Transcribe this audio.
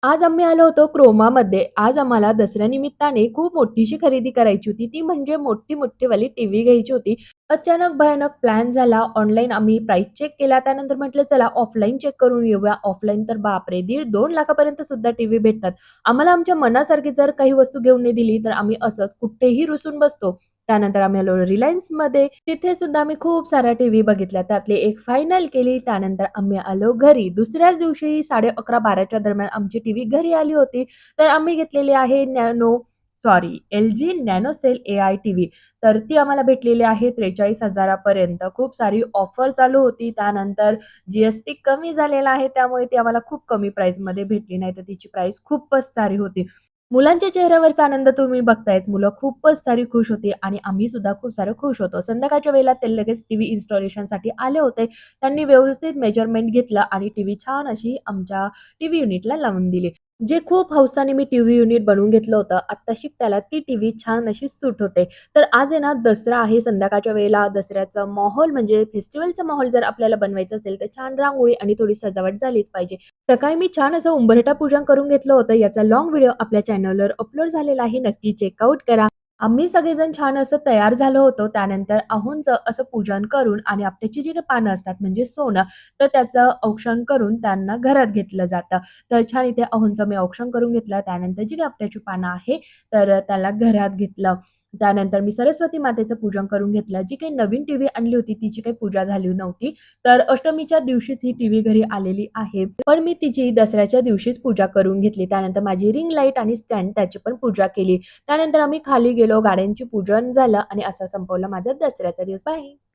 आज आम्ही आलो होतो क्रोमामध्ये. आज आम्हाला दसऱ्यानिमित्ताने खूप मोठीशी खरेदी करायची होती. ती म्हणजे मोठी-मोठीवाली टीव्ही घ्यायची होती. अचानक भयानक प्लॅन झाला. ऑनलाईन आम्ही प्राईस चेक केला. त्यानंतर म्हटलं चला ऑफलाईन चेक करून येऊया. ऑफलाईन तर बापरे! 1.5-2 लाखापर्यंत सुद्धा टीव्ही भेटतात. आम्हाला आमच्या मनासारखी जर काही वस्तू घेऊन नाही दिली, तर आम्ही असंच कुठेही रुसून बसतो. त्यानंतर आम्ही आलो रिलायन्समध्ये. तिथे सुद्धा आम्ही खूप साऱ्या टीव्ही बघितल्या. त्यातली एक फायनल केली. त्यानंतर आम्ही आलो घरी. दुसऱ्याच दिवशी 11:30-12च्या दरम्यान आमची टीव्ही घरी आली होती. तर आम्ही घेतलेली आहे LG नॅनोसेल एआय टीव्ही. तर ती आम्हाला भेटलेली आहे 43,000 पर्यंत. खूप सारी ऑफर चालू होती. त्यानंतर जी कमी झालेला आहे. त्यामुळे ती आम्हाला खूप कमी प्राईसमध्ये भेटली. नाहीतर तिची प्राईस खूपच सारी होती. मुलांच्या चेहऱ्यावरचा आनंद तुम्ही बघतायच. मुलं खूपच सारी खुश होती आणि आम्ही सुद्धा खूप सारं खुश होतो. संध्याकाळच्या वेळेला ते लगेच टीव्ही इन्स्टॉलेशनसाठी आले होते. त्यांनी व्यवस्थित मेजरमेंट घेतलं आणि टीव्ही छान अशी आमच्या टीव्ही युनिटला लावून दिली. जे खूप हौसाने मी टीव्ही युनिट बनवून घेतलं होतं, आत्ताशी त्याला ती टीव्ही छान अशी सूट होते. तर आज आहे ना दसरा आहे. संध्याकाळच्या वेळेला दसऱ्याचा माहोल म्हणजे फेस्टिव्हलचा माहोल जर आपल्याला बनवायचा असेल, तर छान रांगोळी आणि थोडी सजावट झालीच पाहिजे. सकाळी मी छान असं उंबरठा पूजन करून घेतलं होतं. याचा लाँग व्हिडिओ आपल्या चॅनलवर अपलोड झालेला आहे. नक्की चेकआउट करा. आम्ही सगळेजण छान असं तयार झालो होतो. त्यानंतर अहोंचं असं पूजन करून आणि आपट्याची जी काही पानं असतात म्हणजे सोनं, तर त्याचं औक्षण करून त्यांना घरात घेतलं जातं. तर छान इथे अहोंचं मी औक्षण करून घेतलं. त्यानंतर जी काही आपट्याची पानं आहे, तर त्याला घरात घेतलं. त्यानंतर मी सरस्वती मातेचं पूजन करून घेतलं. जी काही नवीन टीव्ही आणली होती, तिची काही पूजा झाली नव्हती. तर अष्टमीच्या दिवशीच ही टीव्ही घरी आलेली आहे. पण मी तिची दसऱ्याच्या दिवशीच पूजा करून घेतली. त्यानंतर माझी रिंग लाईट आणि स्टँड त्याची पण पूजा केली. त्यानंतर आम्ही खाली गेलो, गाड्यांची पूजन झालं आणि असा संपवला माझा दसऱ्याचा दिवस. बाय.